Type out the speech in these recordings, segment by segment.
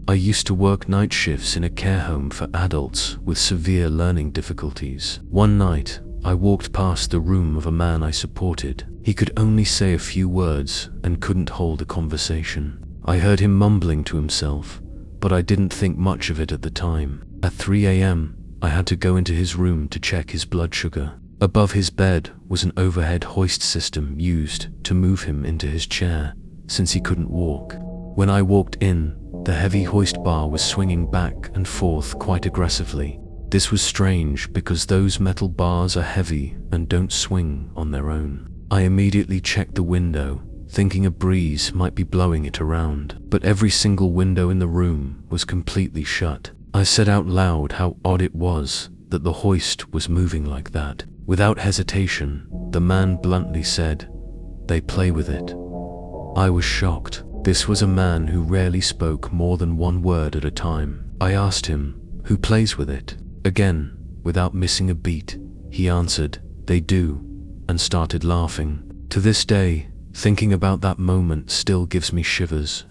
I used to work night shifts in a care home for adults with severe learning difficulties. One night, I walked past the room of a man I supported. He could only say a few words and couldn't hold a conversation. I heard him mumbling to himself, but I didn't think much of it at the time. At 3 a.m., I had to go into his room to check his blood sugar. Above his bed was an overhead hoist system used to move him into his chair, since he couldn't walk. When I walked in, the heavy hoist bar was swinging back and forth quite aggressively. This was strange because those metal bars are heavy and don't swing on their own. I immediately checked the window, thinking a breeze might be blowing it around, but every single window in the room was completely shut. I said out loud how odd it was that the hoist was moving like that. Without hesitation, the man bluntly said, "They play with it." I was shocked. This was a man who rarely spoke more than one word at a time. I asked him, "Who plays with it?" Again, without missing a beat, he answered, "They do," and started laughing. To this day, thinking about that moment still gives me shivers.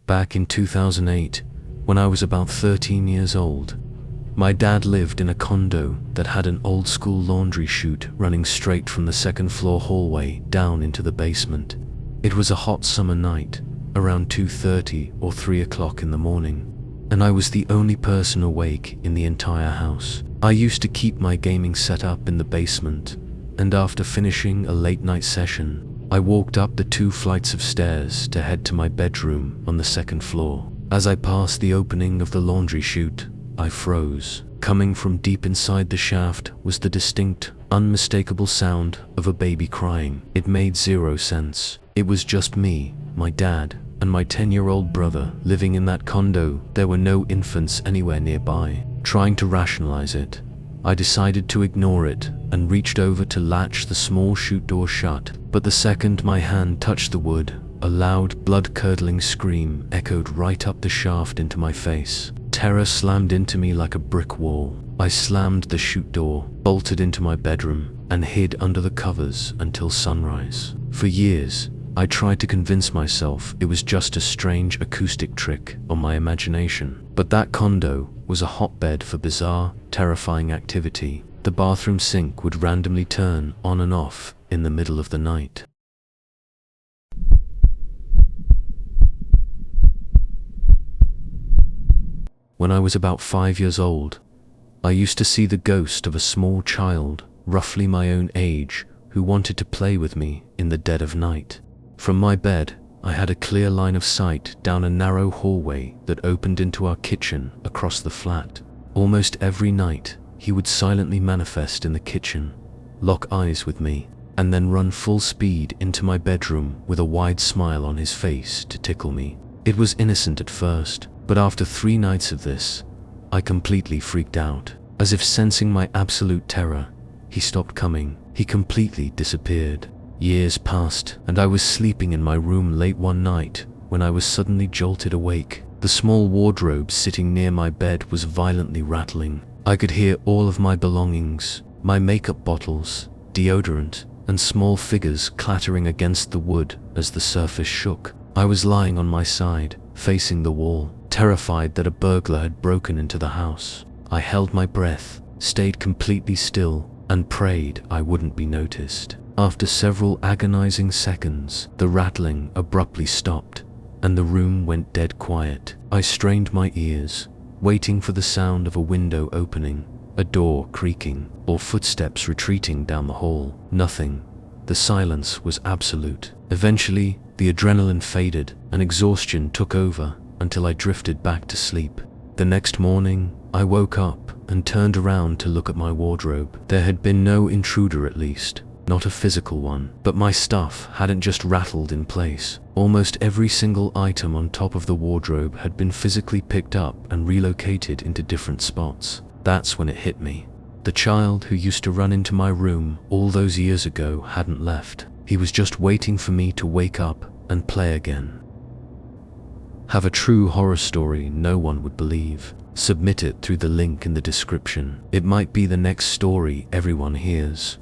Back in 2008, when I was about 13 years old, my dad lived in a condo that had an old-school laundry chute running straight from the second-floor hallway down into the basement. It was a hot summer night, around 2:30 or 3 o'clock in the morning, and I was the only person awake in the entire house. I used to keep my gaming setup in the basement, and after finishing a late-night session, I walked up the 2 flights of stairs to head to my bedroom on the second floor. As I passed the opening of the laundry chute, I froze. Coming from deep inside the shaft was the distinct, unmistakable sound of a baby crying. It made zero sense. It was just me, my dad, and my 10-year-old brother living in that condo. There were no infants anywhere nearby. Trying to rationalize it, I decided to ignore it and reached over to latch the small chute door shut. But the second my hand touched the wood, a loud, blood-curdling scream echoed right up the shaft into my face. Terror slammed into me like a brick wall. I slammed the chute door, bolted into my bedroom, and hid under the covers until sunrise. For years, I tried to convince myself it was just a strange acoustic trick on my imagination. But that condo was a hotbed for bizarre, terrifying activity. The bathroom sink would randomly turn on and off in the middle of the night. When I was about 5 years old, I used to see the ghost of a small child, roughly my own age, who wanted to play with me in the dead of night. From my bed, I had a clear line of sight down a narrow hallway that opened into our kitchen across the flat. Almost every night, he would silently manifest in the kitchen, lock eyes with me, and then run full speed into my bedroom with a wide smile on his face to tickle me. It was innocent at first, but after 3 nights of this, I completely freaked out. As if sensing my absolute terror, he stopped coming. He completely disappeared. Years passed, and I was sleeping in my room late one night when I was suddenly jolted awake. The small wardrobe sitting near my bed was violently rattling. I could hear all of my belongings, my makeup bottles, deodorant, and small figures clattering against the wood as the surface shook. I was lying on my side, facing the wall, terrified that a burglar had broken into the house. I held my breath, stayed completely still, and prayed I wouldn't be noticed. After several agonizing seconds, the rattling abruptly stopped, and the room went dead quiet. I strained my ears, waiting for the sound of a window opening, a door creaking, or footsteps retreating down the hall. Nothing. The silence was absolute. Eventually, the adrenaline faded, and exhaustion took over until I drifted back to sleep. The next morning, I woke up and turned around to look at my wardrobe. There had been no intruder, at least. Not a physical one, but my stuff hadn't just rattled in place. Almost every single item on top of the wardrobe had been physically picked up and relocated into different spots. That's when it hit me. The child who used to run into my room all those years ago hadn't left. He was just waiting for me to wake up and play again. Have a true horror story no one would believe? Submit it through the link in the description. It might be the next story everyone hears.